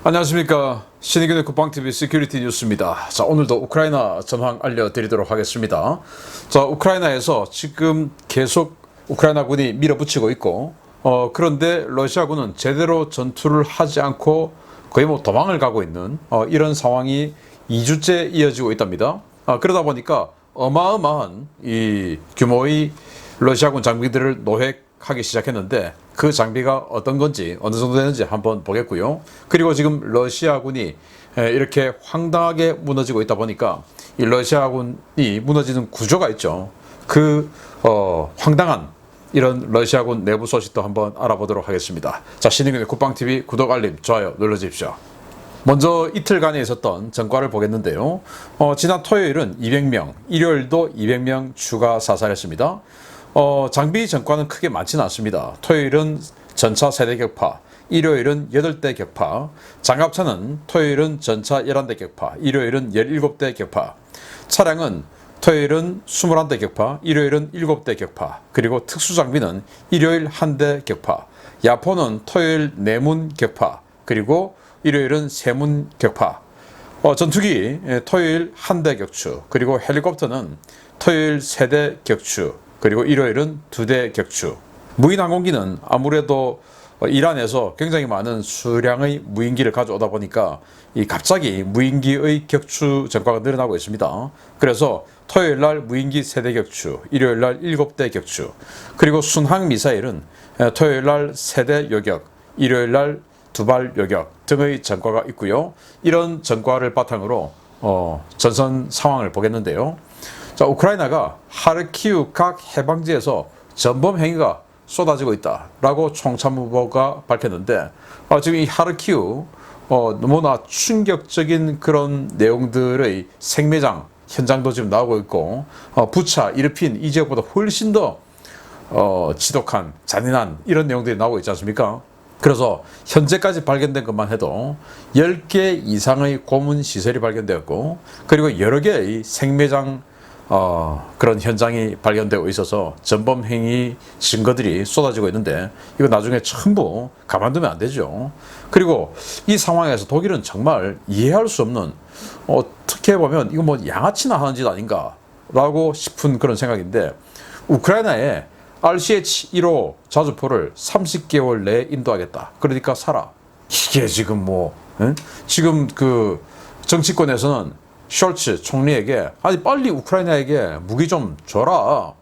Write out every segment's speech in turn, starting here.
안녕하십니까. 신의균의 국방TV 시큐리티 뉴스입니다. 자, 오늘도 우크라이나 전황 알려드리도록 하겠습니다. 자, 우크라이나에서 지금 계속 우크라이나군이 밀어붙이고 있고, 그런데 러시아군은 제대로 전투를 하지 않고 거의 뭐 도망을 가고 있는 이런 상황이 2주째 이어지고 있답니다. 그러다 보니까 어마어마한 이 규모의 러시아군 장비들을 노획하기 시작했는데, 그 장비가 어떤 건지 어느 정도 되는지 한번 보겠고요. 그리고 지금 러시아군이 이렇게 황당하게 무너지고 있다 보니까 이 러시아군이 무너지는 구조가 있죠. 그 황당한 이런 러시아군 내부 소식도 한번 알아보도록 하겠습니다. 자, 신의균의 국방TV 구독, 알림, 좋아요 눌러주십시오. 먼저 이틀간에 있었던 전과를 보겠는데요. 지난 토요일은 200명, 일요일도 200명 추가 사살했습니다. 장비 전과는 크게 많지는 않습니다. 토요일은 전차 3대 격파, 일요일은 8대 격파, 장갑차는 토요일은 전차 11대 격파, 일요일은 17대 격파, 차량은 토요일은 21대 격파, 일요일은 7대 격파, 그리고 특수장비는 일요일 1대 격파, 야포는 토요일 4문 격파, 그리고 일요일은 3문 격파, 전투기 토요일 1대 격추, 그리고 헬리콥터는 토요일 3대 격추, 그리고 일요일은 2대 격추. 무인 항공기는 아무래도 이란에서 굉장히 많은 수량의 무인기를 가져오다 보니까 갑자기 무인기의 격추 전과가 늘어나고 있습니다. 그래서 토요일 날 무인기 3대 격추, 일요일 날 7대 격추, 그리고 순항 미사일은 토요일 날 3대 요격, 일요일 날 2발 요격 등의 전과가 있고요. 이런 전과를 바탕으로 전선 상황을 보겠는데요. 자, 우크라이나가 하르키우 각 해방지에서 전범 행위가 쏟아지고 있다라고 총참모가 밝혔는데, 지금 이 하르키우 너무나 충격적인 그런 내용들의 생매장 현장도 지금 나오고 있고, 부차, 이르핀 이 지역보다 훨씬 더 지독한 잔인한 이런 내용들이 나오고 있지 않습니까? 그래서 현재까지 발견된 것만 해도 10개 이상의 고문 시설이 발견되었고, 그리고 여러 개의 생매장 그런 현장이 발견되고 있어서 전범 행위 증거들이 쏟아지고 있는데, 이거 나중에 전부 가만두면 안 되죠. 그리고 이 상황에서 독일은 정말 이해할 수 없는, 어떻게 보면 이거 뭐 양아치나 하는 짓 아닌가라고 싶은 그런 생각인데, 우크라이나에 RCH-15 자주포를 30개월 내에 인도하겠다. 그러니까 사라. 이게 지금 지금 그 정치권에서는 숄츠 총리에게 아니 빨리 우크라이나에게 무기 좀 줘라.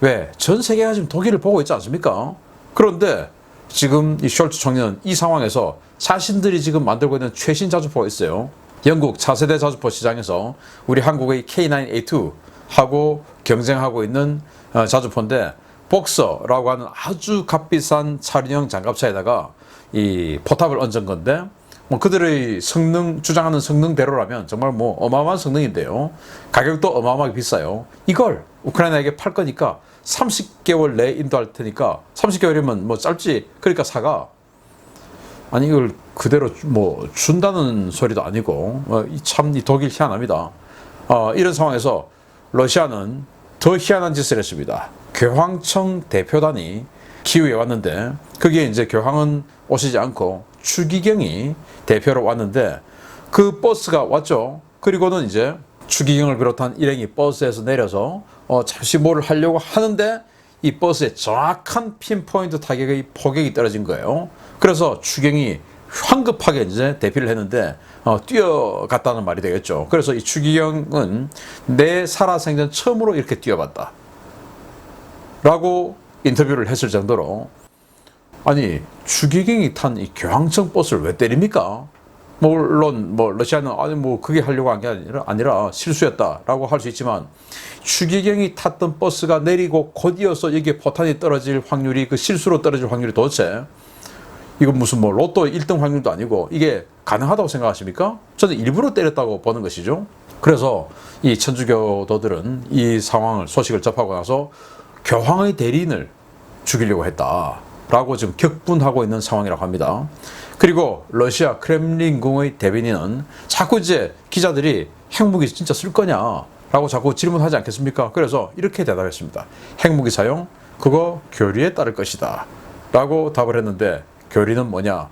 왜? 전 세계가 지금 독일을 보고 있지 않습니까? 그런데 지금 이 숄츠 총리는 이 상황에서 자신들이 지금 만들고 있는 최신 자주포가 있어요. 영국 차세대 자주포 시장에서 우리 한국의 K9A2하고 경쟁하고 있는 자주포인데, 복서라고 하는 아주 값비싼 차륜형 장갑차에다가 이 포탑을 얹은 건데, 그들의 주장하는 성능대로라면 정말 어마어마한 성능인데요. 가격도 어마어마하게 비싸요. 이걸 우크라이나에게 팔 거니까 30개월 내에 인도할 테니까, 30개월이면 짧지, 그러니까 사가. 아니 이걸 그대로 준다는 소리도 아니고, 참 이 독일 희한합니다. 이런 상황에서 러시아는 더 희한한 짓을 했습니다. 교황청 대표단이 키우에 왔는데, 거기에 이제 교황은 오시지 않고 추기경이 대표로 왔는데, 그 버스가 왔죠. 그리고는 이제 추기경을 비롯한 일행이 버스에서 내려서 잠시 뭐를 하려고 하는데, 이 버스에 정확한 핀포인트 타격의 포격이 떨어진 거예요. 그래서 추기경이 황급하게 이제 대피를 했는데 뛰어갔다는 말이 되겠죠. 그래서 이 추기경은 내 살아생전 처음으로 이렇게 뛰어봤다 라고 인터뷰를 했을 정도로, 아니 추기경이 탄 이 교황청 버스를 왜 때립니까? 물론 러시아는 아니 그게 하려고 한 게 아니라 실수였다라고 할 수 있지만, 추기경이 탔던 버스가 내리고 곧 이어서 여기에 포탄이 떨어질 확률이, 그 실수로 떨어질 확률이 도대체 이건 무슨 로또 1등 확률도 아니고 이게 가능하다고 생각하십니까? 저는 일부러 때렸다고 보는 것이죠. 그래서 이 천주교도들은 이 소식을 접하고 나서 교황의 대리인을 죽이려고 했다라고 지금 격분하고 있는 상황이라고 합니다. 그리고 러시아 크렘린궁의 대변인은 자꾸 이제 기자들이 핵무기 진짜 쓸 거냐라고 자꾸 질문하지 않겠습니까? 그래서 이렇게 대답했습니다. 핵무기 사용, 그거 교리에 따를 것이다 라고 답을 했는데, 교리는 뭐냐?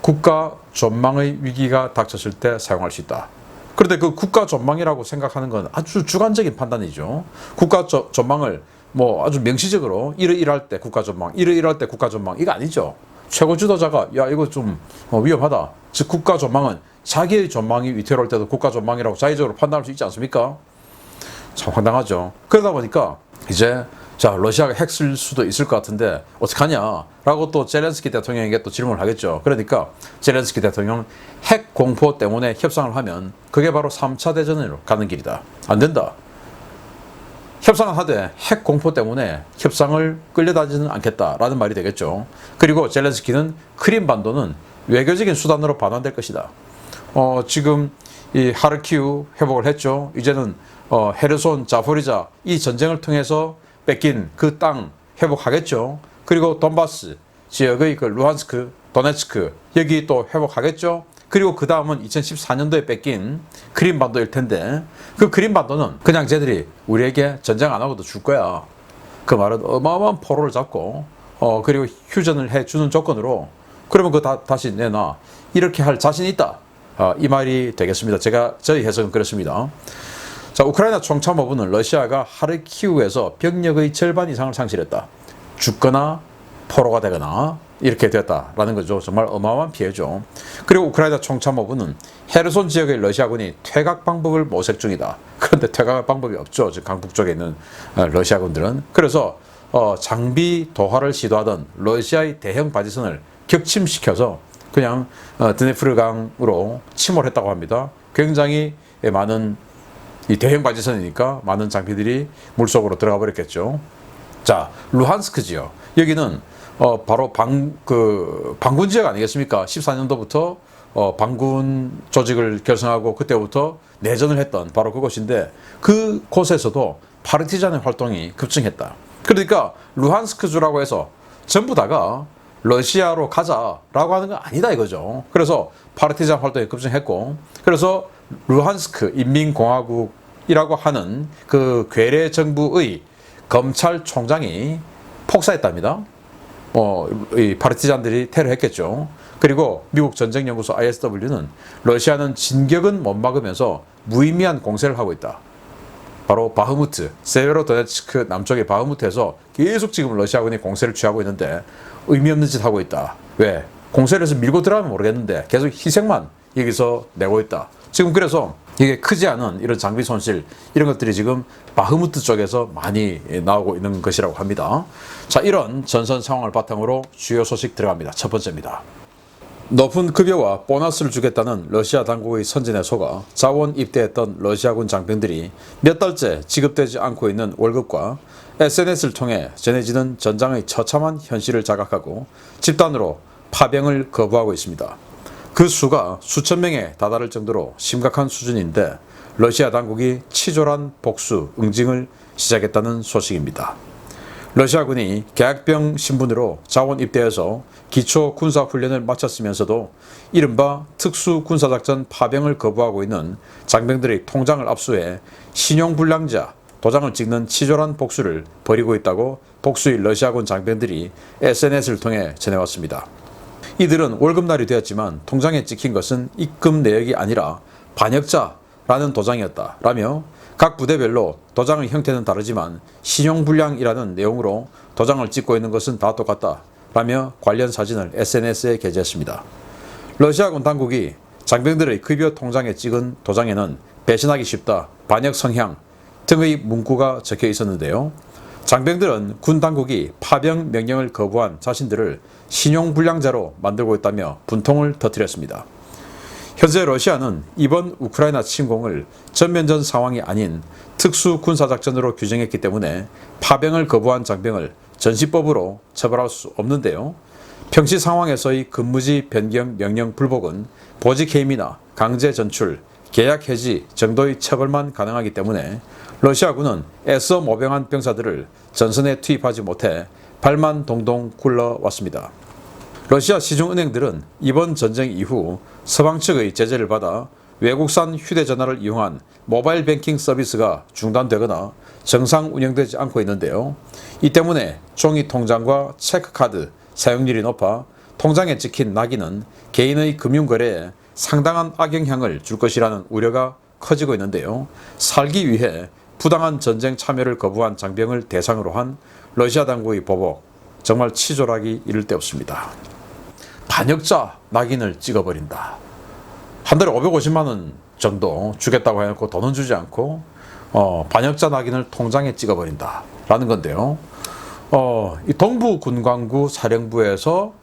국가 전망의 위기가 닥쳤을 때 사용할 수 있다. 그런데 그 국가 전망이라고 생각하는 건 아주 주관적인 판단이죠. 국가 전망을 뭐 아주 명시적으로 이러이러할 때 국가 전망, 이러이러할 때 국가 전망 이거 아니죠. 최고 지도자가 야 이거 좀 위험하다. 즉 국가 전망은 자기의 전망이 위태로울 때도 국가 전망이라고 자의적으로 판단할 수 있지 않습니까? 참 황당하죠. 그러다 보니까 이제 자 러시아가 핵 쓸 수도 있을 것 같은데 어떡하냐라고 또 젤렌스키 대통령에게 또 질문을 하겠죠. 그러니까 젤렌스키 대통령 핵 공포 때문에 협상을 하면 그게 바로 3차 대전으로 가는 길이다. 안 된다. 협상을 하되 핵 공포 때문에 협상을 끌려다니지는 않겠다라는 말이 되겠죠. 그리고 젤렌스키는 크림반도는 외교적인 수단으로 반환될 것이다. 지금 이 하르키우 회복을 했죠. 이제는 헤르손, 자포리자 이 전쟁을 통해서 뺏긴 그 땅 회복하겠죠. 그리고 돈바스 지역의 그 루한스크, 도네츠크 여기 또 회복하겠죠. 그리고 그 다음은 2014년도에 뺏긴 크림반도일 텐데 그 크림반도는 그냥 쟤들이 우리에게 전쟁 안 하고도 줄 거야. 그 말은 어마어마한 포로를 잡고 그리고 휴전을 해주는 조건으로 그러면 다시 내놔. 이렇게 할 자신이 있다. 이 말이 되겠습니다. 저희 해석은 그렇습니다. 자, 우크라이나 총참모부는 러시아가 하르키우에서 병력의 절반 이상을 상실했다. 죽거나 포로가 되거나 이렇게 됐다라는 거죠. 정말 어마어마한 피해죠. 그리고 우크라이나 총참모부는 헤르손 지역의 러시아군이 퇴각 방법을 모색 중이다. 그런데 퇴각 방법이 없죠. 즉 강북 쪽에 있는 러시아군들은. 그래서 장비 도하를 시도하던 러시아의 대형 바지선을 격침시켜서 그냥 드네프르강으로 침몰했다고 합니다. 굉장히 많은 이 대형 바지선이니까 많은 장비들이 물속으로 들어가 버렸겠죠. 자, 루한스크 지역. 여기는 바로 반군 지역 아니겠습니까? 14년도부터 반군 조직을 결성하고 그때부터 내전을 했던 바로 그곳인데 그곳에서도 파르티잔의 활동이 급증했다. 그러니까 루한스크주라고 해서 전부 다가 러시아로 가자라고 하는 건 아니다 이거죠. 그래서 파르티잔 활동이 급증했고 그래서 루한스크 인민공화국이라고 하는 그 괴뢰 정부의 검찰총장이 폭사했답니다. 이 파르티잔들이 테러했겠죠. 그리고 미국 전쟁연구소 ISW는 러시아는 진격은 못 막으면서 무의미한 공세를 하고 있다. 바로 바흐무트, 세베로도네츠크 남쪽의 바흐무트에서 계속 지금 러시아군이 공세를 취하고 있는데 의미 없는 짓 하고 있다. 왜? 공세를 해서 밀고 들어가면 모르겠는데 계속 희생만 여기서 내고 있다. 지금 그래서 이게 크지 않은 이런 장비 손실 이런 것들이 지금 바흐무트 쪽에서 많이 나오고 있는 것이라고 합니다. 자, 이런 전선 상황을 바탕으로 주요 소식 들어갑니다. 첫 번째입니다. 높은 급여와 보너스를 주겠다는 러시아 당국의 선전에 속아 자원 입대했던 러시아군 장병들이 몇 달째 지급되지 않고 있는 월급과 SNS를 통해 전해지는 전장의 처참한 현실을 자각하고 집단으로 파병을 거부하고 있습니다. 그 수가 수천 명에 다다를 정도로 심각한 수준인데 러시아 당국이 치졸한 복수 응징을 시작했다는 소식입니다. 러시아군이 계약병 신분으로 자원 입대해서 기초 군사 훈련을 마쳤으면서도 이른바 특수군사작전 파병을 거부하고 있는 장병들의 통장을 압수해 신용불량자 도장을 찍는 치졸한 복수를 벌이고 있다고 복수의 러시아군 장병들이 SNS를 통해 전해왔습니다. 이들은 월급날이 되었지만 통장에 찍힌 것은 입금 내역이 아니라 반역자라는 도장이었다 라며 각 부대별로 도장의 형태는 다르지만 신용불량이라는 내용으로 도장을 찍고 있는 것은 다 똑같다 라며 관련 사진을 SNS에 게재했습니다. 러시아군 당국이 장병들의 급여 통장에 찍은 도장에는 배신하기 쉽다, 반역 성향 등의 문구가 적혀 있었는데요. 장병들은 군 당국이 파병 명령을 거부한 자신들을 신용불량자로 만들고 있다며 분통을 터뜨렸습니다. 현재 러시아는 이번 우크라이나 침공을 전면전 상황이 아닌 특수군사작전으로 규정했기 때문에 파병을 거부한 장병을 전시법으로 처벌할 수 없는데요. 평시 상황에서의 근무지 변경 명령 불복은 보직해임이나 강제 전출, 계약 해지 정도의 처벌만 가능하기 때문에 러시아군은 애써 모병한 병사들을 전선에 투입하지 못해 발만 동동 굴러왔습니다. 러시아 시중은행들은 이번 전쟁 이후 서방 측의 제재를 받아 외국산 휴대전화를 이용한 모바일 뱅킹 서비스가 중단되거나 정상 운영되지 않고 있는데요. 이 때문에 종이 통장과 체크카드 사용률이 높아 통장에 찍힌 낙인은 개인의 금융거래에 상당한 악영향을 줄 것이라는 우려가 커지고 있는데요. 살기 위해 부당한 전쟁 참여를 거부한 장병을 대상으로 한 러시아 당국의 보복, 정말 치졸하기 이를 데 없습니다. 반역자 낙인을 찍어버린다. 한 달에 550만 원 정도 주겠다고 해놓고 돈은 주지 않고 반역자 낙인을 통장에 찍어버린다 라는 건데요. 이 동부군광구 사령부에서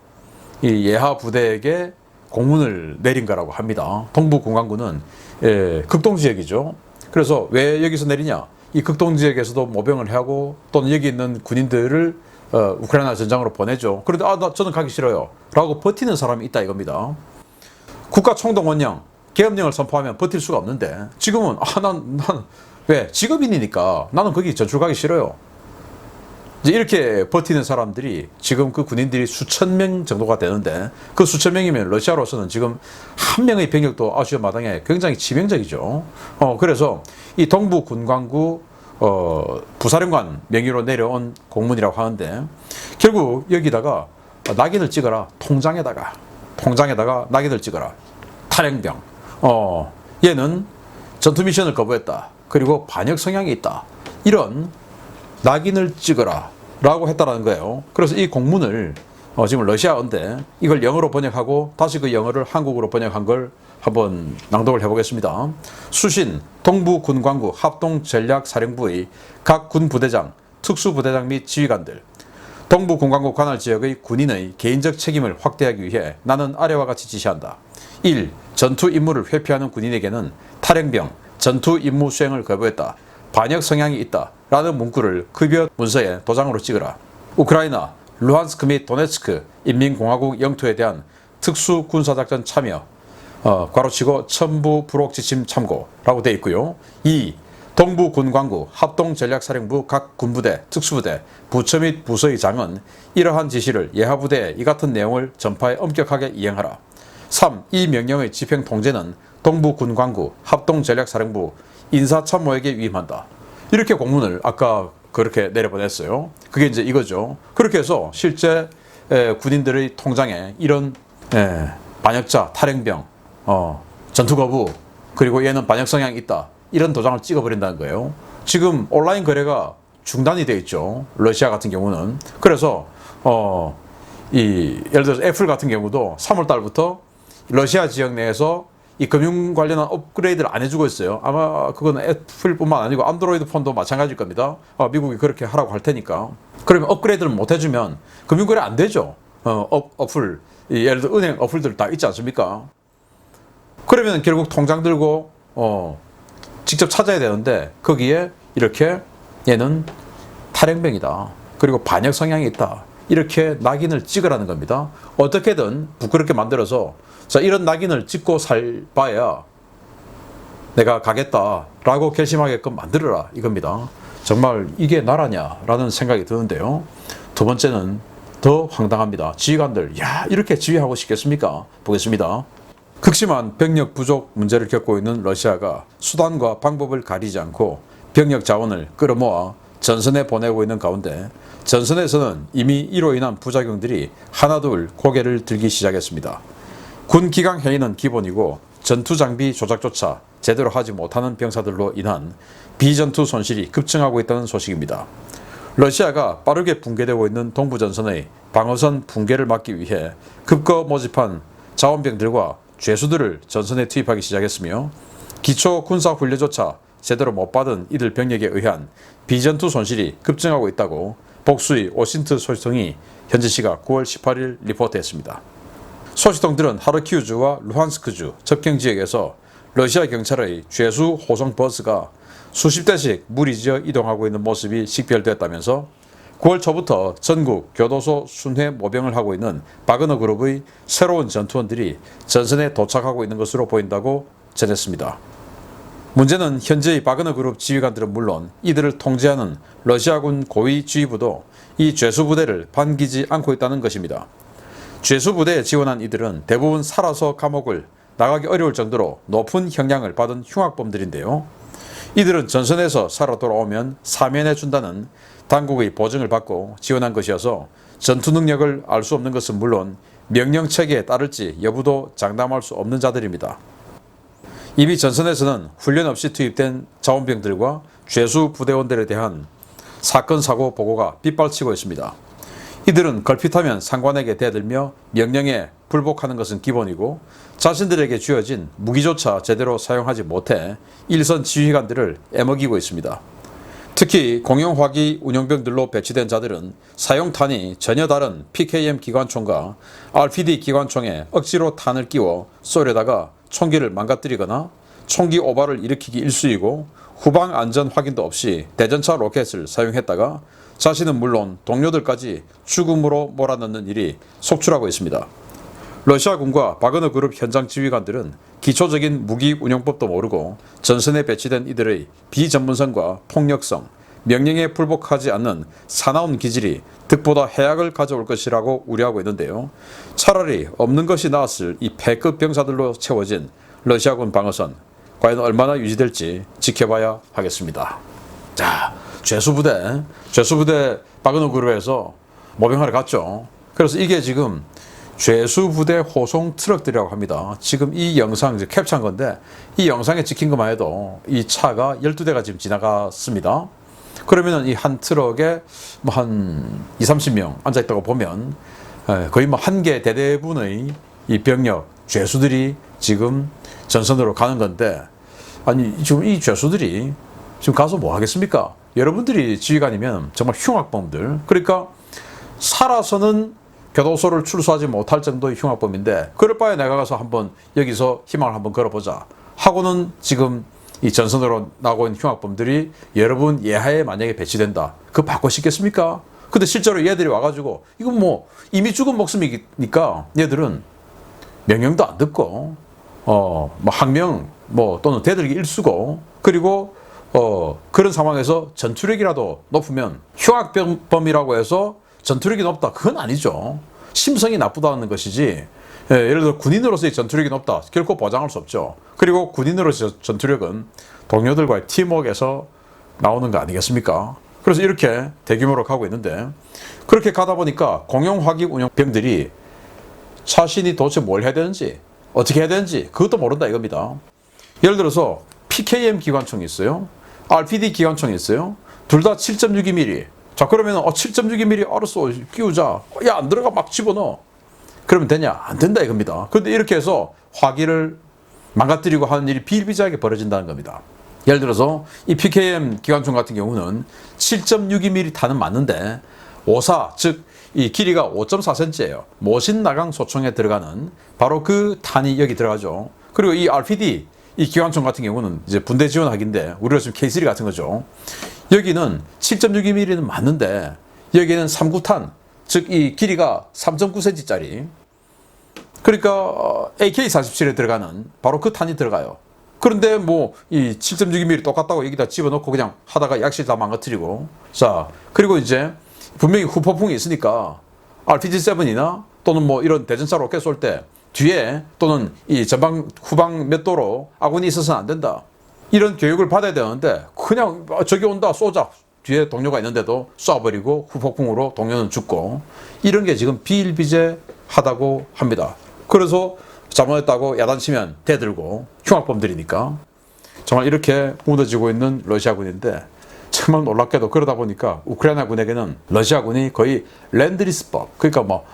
이 예하 부대에게 공문을 내린 거라고 합니다. 동부군광구는 극동지역이죠. 그래서 왜 여기서 내리냐? 이 극동지역에서도 모병을 하고 또는 여기 있는 군인들을 우크라이나 전장으로 보내죠. 그런데 저는 가기 싫어요 라고 버티는 사람이 있다 이겁니다. 국가총동원령, 계엄령을 선포하면 버틸 수가 없는데 지금은 난 왜? 직업인이니까 나는 거기 전출 가기 싫어요. 이제 이렇게 버티는 사람들이 지금 그 군인들이 수천 명 정도가 되는데 그 수천 명이면 러시아로서는 지금 한 명의 병력도 아주 마당에 굉장히 치명적이죠. 그래서 이 동부군광구 부사령관 명의로 내려온 공문이라고 하는데 결국 여기다가 낙인을 찍어라. 통장에다가 낙인을 찍어라. 탈행병. 얘는 전투 미션을 거부했다. 그리고 반역 성향이 있다. 이런 낙인을 찍어라 라고 했다라는 거예요. 그래서 이 공문을 지금 러시아어인데 이걸 영어로 번역하고 다시 그 영어를 한국어로 번역한 걸 한번 낭독을 해보겠습니다. 수신 동부군광구 합동전략사령부의 각 군부대장, 특수부대장 및 지휘관들, 동부군광구 관할 지역의 군인의 개인적 책임을 확대하기 위해 나는 아래와 같이 지시한다. 1. 전투 임무를 회피하는 군인에게는 탈행병, 전투 임무 수행을 거부했다. 반역 성향이 있다. 라는 문구를 급여 문서에 도장으로 찍어라. 우크라이나, 루한스크 및 도네츠크 인민공화국 영토에 대한 특수군사작전 참여, 괄호치고 첨부 부록 지침 참고라고 되어 있고요. 2. 동부군광구 합동전략사령부 각 군부대, 특수부대, 부처 및 부서의 장은 이러한 지시를 예하부대에 이 같은 내용을 전파에 엄격하게 이행하라. 3. 이 명령의 집행 통제는 동부군광구 합동전략사령부 인사참모에게 위임한다. 이렇게 공문을 아까 그렇게 내려보냈어요. 그게 이제 이거죠. 그렇게 해서 실제 군인들의 통장에 이런 반역자, 탈행병, 전투거부, 그리고 얘는 반역 성향이 있다. 이런 도장을 찍어버린다는 거예요. 지금 온라인 거래가 중단이 되어 있죠. 러시아 같은 경우는. 그래서 예를 들어서 애플 같은 경우도 3월 달부터 러시아 지역 내에서 이 금융 관련한 업그레이드를 안 해주고 있어요. 아마 그건 애플뿐만 아니고 안드로이드 폰도 마찬가지일 겁니다. 미국이 그렇게 하라고 할 테니까. 그러면 업그레이드를 못 해주면 금융 거래 안 되죠. 어플, 예를 들어 은행 어플들 다 있지 않습니까? 그러면 결국 통장 들고 직접 찾아야 되는데 거기에 이렇게 얘는 탈행병이다. 그리고 반역 성향이 있다. 이렇게 낙인을 찍으라는 겁니다. 어떻게든 부끄럽게 만들어서 자, 이런 낙인을 찍고 살 바에야 내가 가겠다라고 결심하게끔 만들어라 이겁니다. 정말 이게 나라냐라는 생각이 드는데요. 두 번째는 더 황당합니다. 지휘관들, 야, 이렇게 지휘하고 싶겠습니까? 보겠습니다. 극심한 병력 부족 문제를 겪고 있는 러시아가 수단과 방법을 가리지 않고 병력 자원을 끌어모아 전선에 보내고 있는 가운데 전선에서는 이미 이로 인한 부작용들이 하나둘 고개를 들기 시작했습니다. 군 기강 회의는 기본이고 전투 장비 조작조차 제대로 하지 못하는 병사들로 인한 비전투 손실이 급증하고 있다는 소식입니다. 러시아가 빠르게 붕괴되고 있는 동부전선의 방어선 붕괴를 막기 위해 급거 모집한 자원병들과 죄수들을 전선에 투입하기 시작했으며 기초 군사훈련조차 제대로 못 받은 이들 병력에 의한 비전투 손실이 급증하고 있다고 복수의 오신트 소식통이 현지 시각 9월 18일 리포트했습니다. 소식통들은 하르키우주와 루한스크주 접경지역에서 러시아 경찰의 죄수 호송 버스가 수십 대씩 무리지어 이동하고 있는 모습이 식별됐다면서 9월 초부터 전국 교도소 순회 모병을 하고 있는 바그너 그룹의 새로운 전투원들이 전선에 도착하고 있는 것으로 보인다고 전했습니다. 문제는 현재의 바그너 그룹 지휘관들은 물론 이들을 통제하는 러시아군 고위 지휘부도 이 죄수부대를 반기지 않고 있다는 것입니다. 죄수부대에 지원한 이들은 대부분 살아서 감옥을 나가기 어려울 정도로 높은 형량을 받은 흉악범들인데요. 이들은 전선에서 살아 돌아오면 사면해준다는 당국의 보증을 받고 지원한 것이어서 전투 능력을 알 수 없는 것은 물론 명령체계에 따를지 여부도 장담할 수 없는 자들입니다. 이미 전선에서는 훈련 없이 투입된 자원병들과 죄수 부대원들에 대한 사건 사고 보고가 빗발치고 있습니다. 이들은 걸핏하면 상관에게 대들며 명령에 불복하는 것은 기본이고 자신들에게 주어진 무기조차 제대로 사용하지 못해 일선 지휘관들을 애먹이고 있습니다. 특히 공용화기 운용병들로 배치된 자들은 사용탄이 전혀 다른 PKM 기관총과 RPD 기관총에 억지로 탄을 끼워 쏘려다가 총기를 망가뜨리거나 총기 오발을 일으키기 일쑤이고 후방 안전 확인도 없이 대전차 로켓을 사용했다가 자신은 물론 동료들까지 죽음으로 몰아넣는 일이 속출하고 있습니다. 러시아군과 바그너 그룹 현장 지휘관들은 기초적인 무기 운용법도 모르고 전선에 배치된 이들의 비전문성과 폭력성, 명령에 불복하지 않는 사나운 기질이 득보다 해악을 가져올 것이라고 우려하고 있는데요. 차라리 없는 것이 나았을 이 패급 병사들로 채워진 러시아군 방어선, 과연 얼마나 유지될지 지켜봐야 하겠습니다. 자, 죄수부대 바그너 그룹에서 모병하러 갔죠. 그래서 이게 지금 죄수부대 호송 트럭들이라고 합니다. 지금 이 영상 이제 캡처한 건데 이 영상에 찍힌 것만 해도 이 차가 12대가 지금 지나갔습니다. 그러면은 이 한 트럭에 뭐 한 20-30명 앉아있다고 보면 거의 뭐 한 개 대대분의 이 병력, 죄수들이 지금 전선으로 가는 건데, 아니 지금 이 죄수들이 지금 가서 뭐 하겠습니까? 여러분들이 지휘관이면 정말 흉악범들, 그러니까 살아서는 교도소를 출소하지 못할 정도의 흉악범인데 그럴 바에 내가 가서 한번 여기서 희망을 한번 걸어보자 하고는 지금 이 전선으로 나오고 있는 흉악범들이 여러분 예하에 만약에 배치된다, 그거 받고 싶겠습니까? 근데 실제로 얘들이 와가지고 이건 뭐 이미 죽은 목숨이니까 얘들은 명령도 안 듣고 뭐 항명 뭐 또는 대들기 일수고, 그리고 그런 상황에서 전투력이라도 높으면, 흉악범이라고 해서 전투력이 높다 그건 아니죠. 심성이 나쁘다는 것이지, 예를 들어 군인으로서의 전투력이 높다 결코 보장할 수 없죠. 그리고 군인으로서의 전투력은 동료들과의 팀워크에서 나오는 거 아니겠습니까? 그래서 이렇게 대규모로 가고 있는데, 그렇게 가다 보니까 공용화기 운용병들이 자신이 도대체 뭘 해야 되는지 어떻게 해야 되는지 그것도 모른다 이겁니다. 예를 들어서 PKM 기관총이 있어요, RPD 기관총이 있어요. 둘 다 7.62mm. 자, 그러면 7.62mm 알았어 끼우자. 야, 안 들어가 막 집어넣어. 그러면 되냐? 안 된다 이겁니다. 그런데 이렇게 해서 화기를 망가뜨리고 하는 일이 비일비재하게 벌어진다는 겁니다. 예를 들어서 이 PKM 기관총 같은 경우는 7.62mm 탄은 맞는데 54, 즉 이 길이가 5.4cm예요. 모신 나강 소총에 들어가는 바로 그 탄이 여기 들어가죠. 그리고 이 RPD 이 기관총 같은 경우는 이제 분대 지원하기인데 우리가 지금 K3 같은 거죠. 여기는 7.62mm는 맞는데 여기는 3구탄, 즉 이 길이가 3.9cm짜리, 그러니까 AK-47에 들어가는 바로 그 탄이 들어가요. 그런데 뭐 이 7.62mm 똑같다고 여기다 집어넣고 그냥 하다가 약실 다 망가뜨리고, 자, 그리고 이제 분명히 후폭풍이 있으니까 RPG-7이나 또는 뭐 이런 대전차 로켓 쏠 때 뒤에 또는 이 전방 후방 몇 도로 아군이 있어서는 안 된다, 이런 교육을 받아야 되는데 그냥 저기 온다 쏘자, 뒤에 동료가 있는데도 쏴버리고 후폭풍으로 동료는 죽고, 이런 게 지금 비일비재하다고 합니다. 그래서 잘못했다고 야단치면 대들고 흉악범들이니까 정말 이렇게 무너지고 있는 러시아군인데, 정말 놀랍게도 그러다 보니까 우크라이나군에게는 러시아군이 거의 랜드리스법, 그러니까 뭐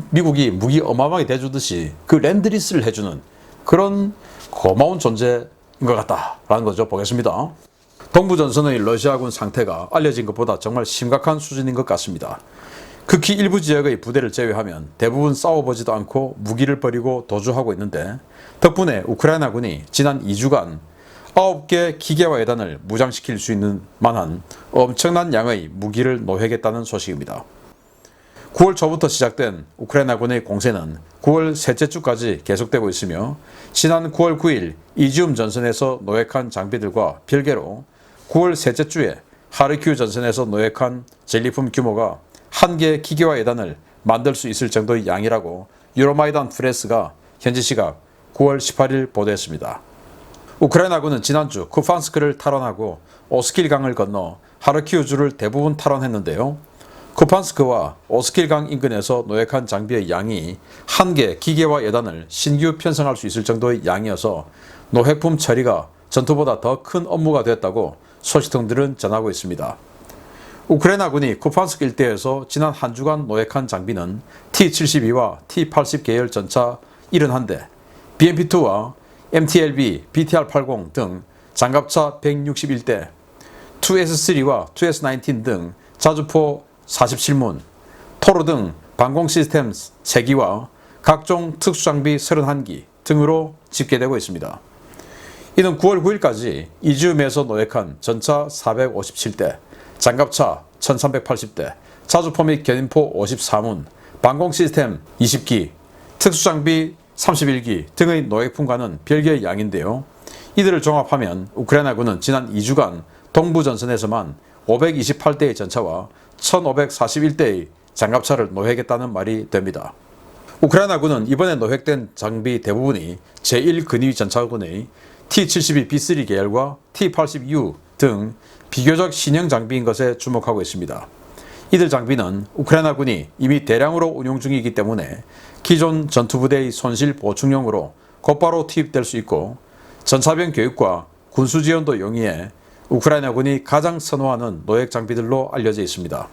미국이 무기 어마어마하게 대주듯이 그 랜드리스를 해주는 그런 고마운 존재인 것 같다라는 거죠. 보겠습니다. 동부전선의 러시아군 상태가 알려진 것보다 정말 심각한 수준인 것 같습니다. 극히 일부 지역의 부대를 제외하면 대부분 싸워보지도 않고 무기를 버리고 도주하고 있는데, 덕분에 우크라이나군이 지난 2주간 9개 기계화 예단을 무장시킬 수 있는 만한 엄청난 양의 무기를 노획했다는 소식입니다. 9월 초부터 시작된 우크라이나군의 공세는 9월 셋째 주까지 계속되고 있으며, 지난 9월 9일 이지움 전선에서 노획한 장비들과 별개로 9월 셋째 주에 하르키우 전선에서 노획한 전리품 규모가 1개 기계화 예단을 만들 수 있을 정도의 양이라고 유로마이단 프레스가 현지 시각 9월 18일 보도했습니다. 우크라이나군은 지난주 쿠판스크를 탈환하고 오스킬강을 건너 하르키우주를 대부분 탈환했는데요. 쿠판스크와 오스킬강 인근에서 노획한 장비의 양이 한 개 기계와 예단을 신규 편성할 수 있을 정도의 양이어서 노획품 처리가 전투보다 더 큰 업무가 되었다고 소식통들은 전하고 있습니다. 우크라이나군이 쿠판스크 일대에서 지난 한 주간 노획한 장비는 T-72와 T-80 계열 전차 71대, BMP-2와 MTLB, BTR-80 등 장갑차 161대, 2S3와 2S19 등 자주포 47문, 토르 등 방공 시스템 3기와 각종 특수장비 31기 등으로 집계되고 있습니다. 이는 9월 9일까지 이즈움에서 노획한 전차 457대, 장갑차 1380대, 자주포 및 견인포 54문, 방공 시스템 20기, 특수장비 31기 등의 노획품과는 별개의 양인데요. 이들을 종합하면 우크라이나군은 지난 2주간 동부전선에서만 528대의 전차와 1541대의 장갑차를 노획했다는 말이 됩니다. 우크라이나군은 이번에 노획된 장비 대부분이 제1근위 전차군의 T-72B3 계열과 T-80U 등 비교적 신형 장비인 것에 주목하고 있습니다. 이들 장비는 우크라이나군이 이미 대량으로 운용 중이기 때문에 기존 전투부대의 손실 보충용으로 곧바로 투입될 수 있고 전차병 교육과 군수지원도 용이해 우크라이나군이 가장 선호하는 노획 장비들로 알려져 있습니다.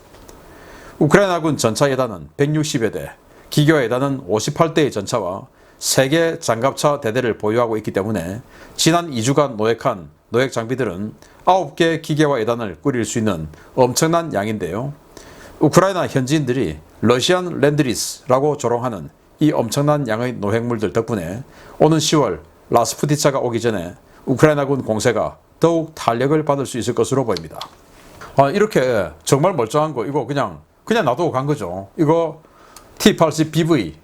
우크라이나군 전차 예단은 160여 대, 기교 예단은 58대의 전차와 3개 장갑차 대대를 보유하고 있기 때문에 지난 2주간 노획한 노획 장비들은 9개 기계와 예단을 꾸릴 수 있는 엄청난 양인데요. 우크라이나 현지인들이 러시안 랜드리스라고 조롱하는 이 엄청난 양의 노획물들 덕분에 오는 10월 라스푸티차가 오기 전에 우크라이나군 공세가 더욱 탄력을 받을 수 있을 것으로 보입니다. 이렇게 정말 멀쩡한 거 이거 그냥 놔두고 간 거죠. 이거 T-80BV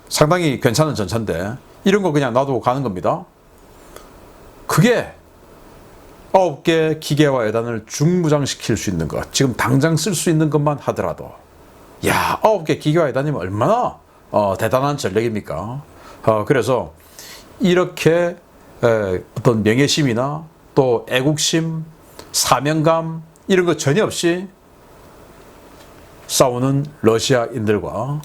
상당히 괜찮은 전차인데 이런 거 그냥 놔두고 가는 겁니다. 그게 9개 기계와 예단을 중무장시킬 수 있는 것, 지금 당장 쓸 수 있는 것만 하더라도 9개 기계와 예단이면 얼마나 대단한 전력입니까? 그래서 이렇게 어떤 명예심이나 또 애국심, 사명감 이런 거 전혀 없이 싸우는 러시아인들과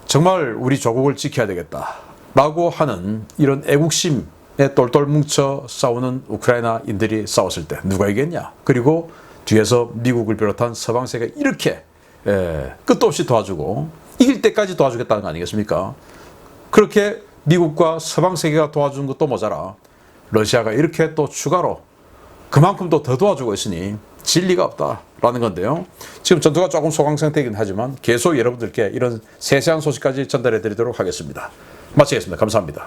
정말 우리 조국을 지켜야 되겠다라고 하는 이런 애국심에 똘똘 뭉쳐 싸우는 우크라이나인들이 싸웠을 때 누가 이겼냐? 그리고 뒤에서 미국을 비롯한 서방세가 이렇게 끝도 없이 도와주고 이길 때까지 도와주겠다는 거 아니겠습니까? 그렇게 미국과 서방세계가 도와주는 것도 모자라 러시아가 이렇게 또 추가로 그만큼 또 더 도와주고 있으니 진리가 없다라는 건데요. 지금 전투가 조금 소강 상태이긴 하지만 계속 여러분들께 이런 세세한 소식까지 전달해 드리도록 하겠습니다. 마치겠습니다. 감사합니다.